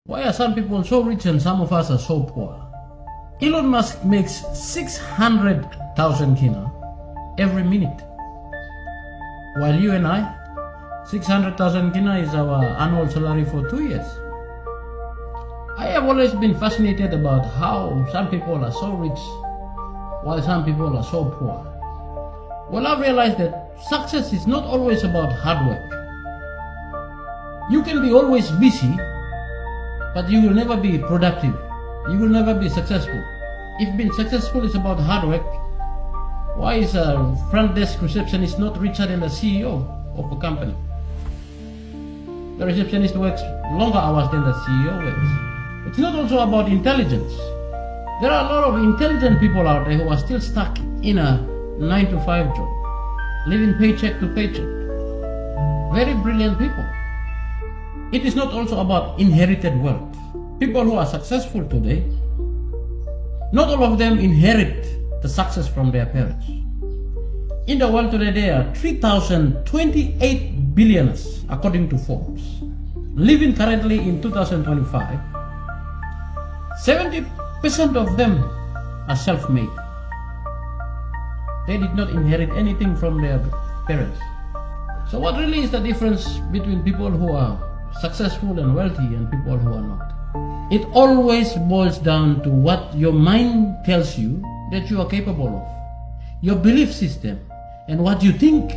Why are some people so rich and some of us are so poor? Elon Musk makes 600,000 kina every minute. While you and I, 600,000 kina is our annual salary for 2 years. I have always been fascinated about how some people are so rich while some people are so poor. Well, I've realized that success is not always about hard work. You can be always busy, but you will never be productive. You will never be successful. If being successful is about hard work, why is a front desk receptionist not richer than the CEO of a company? The receptionist works longer hours than the CEO works. It's not also about intelligence. There are a lot of intelligent people out there who are still stuck in a 9-to-5 job, living paycheck to paycheck. Very brilliant people. It is not also about inherited wealth. People who are successful today, not all of them inherit the success from their parents. In the world today, there are 3,028 billionaires, according to Forbes. Living currently in 2025, 70% of them are self-made. They did not inherit anything from their parents. So what really is the difference between people who are successful and wealthy and people who are not? It always boils down to what your mind tells you that you are capable of, your belief system, and what you think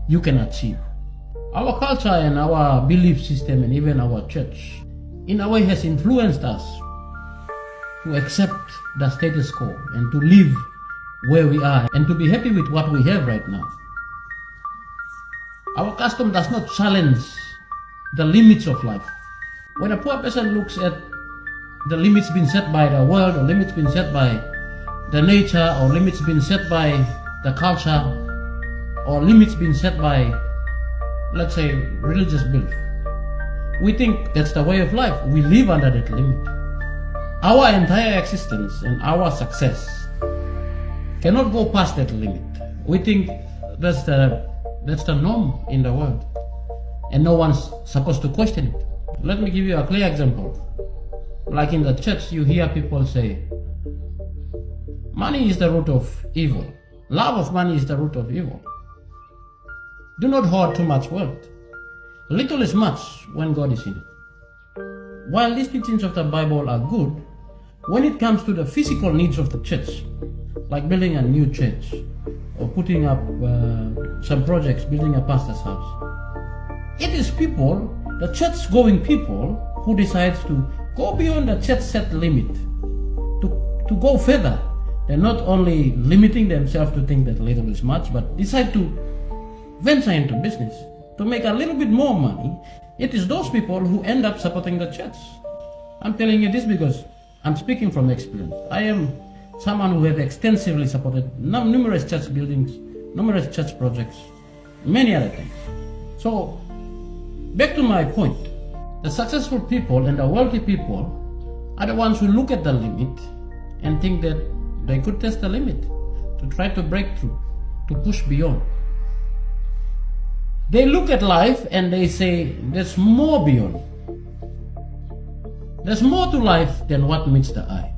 you can achieve. Our culture and our belief system and even our church in a way has influenced us to accept the status quo and to live where we are and to be happy with what we have right now. Our custom does not challenge the limits of life. When a poor person looks at the limits being set by the world, or limits being set by the nature, or limits being set by the culture, or limits being set by, let's say, religious belief, we think that's the way of life. We live under that limit. Our entire existence and our success cannot go past that limit. We think that's the norm in the world, and no one's supposed to question it. Let me give you a clear example. Like in the church, you hear people say, money is the root of evil. Love of money is the root of evil. Do not hoard too much wealth. Little is much when God is in it. While these teachings of the Bible are good, when it comes to the physical needs of the church, like building a new church, or putting up some projects, building a pastor's house, it is people, the church-going people, who decides to go beyond the church set limit, to go further. They're not only limiting themselves to think that little is much, but decide to venture into business, to make a little bit more money. It is those people who end up supporting the church. I'm telling you this because I'm speaking from experience. I am someone who has extensively supported numerous church buildings, numerous church projects, many other things. So, back to my point. The successful people and the wealthy people are the ones who look at the limit and think that they could test the limit, to try to break through, to push beyond. They look at life and they say, there's more beyond. There's more to life than what meets the eye.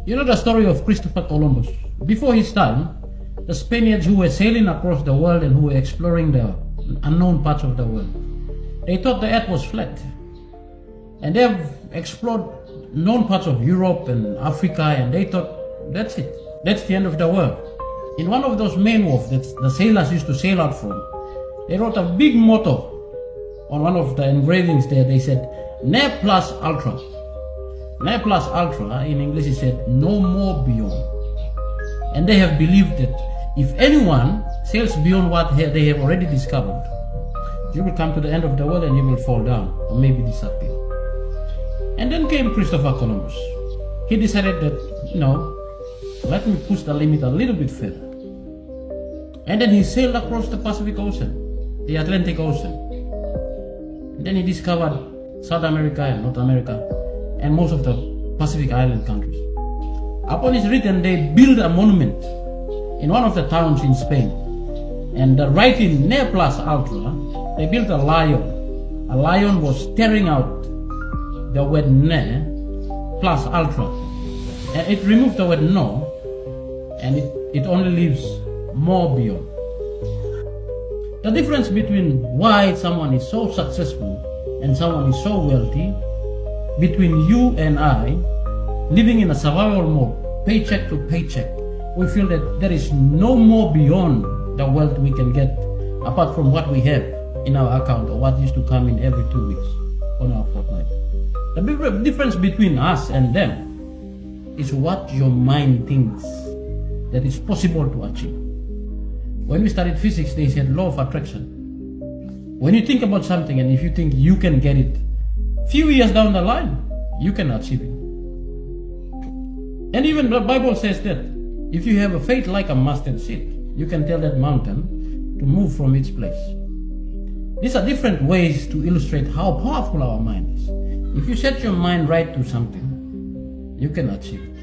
You know the story of Christopher Columbus. Before his time, the Spaniards who were sailing across the world and who were exploring the unknown parts of the world, they thought the earth was flat. And they have explored known parts of Europe and Africa, and they thought, that's it. That's the end of the world. In one of those main wharves that the sailors used to sail out from, they wrote a big motto on one of the engravings there. They said, Ne plus ultra. Ne plus ultra, in English it said, no more beyond. And they have believed that if anyone sails beyond what they have already discovered, you will come to the end of the world and you will fall down or maybe disappear. And then came Christopher Columbus. He decided that, let me push the limit a little bit further. And then he sailed across the Pacific Ocean, the Atlantic Ocean. And then he discovered South America and North America and most of the Pacific Island countries. Upon his return, they built a monument in one of the towns in Spain. And writing Ne plus ultra, they built a lion. A lion was staring out the word ne plus ultra. And it removes the word no, and it only leaves more beyond. The difference between why someone is so successful and someone is so wealthy, between you and I, living in a survival mode, paycheck to paycheck, we feel that there is no more beyond the wealth we can get apart from what we have in our account or what used to come in every 2 weeks on our fortnight. The big difference between us and them is what your mind thinks that is possible to achieve. When we studied physics, they said law of attraction. When you think about something and if you think you can get it, few years down the line, you can achieve it. And even the Bible says that if you have a faith like a mustard seed, you can tell that mountain to move from its place. These are different ways to illustrate how powerful our mind is. If you set your mind right to something, you can achieve it.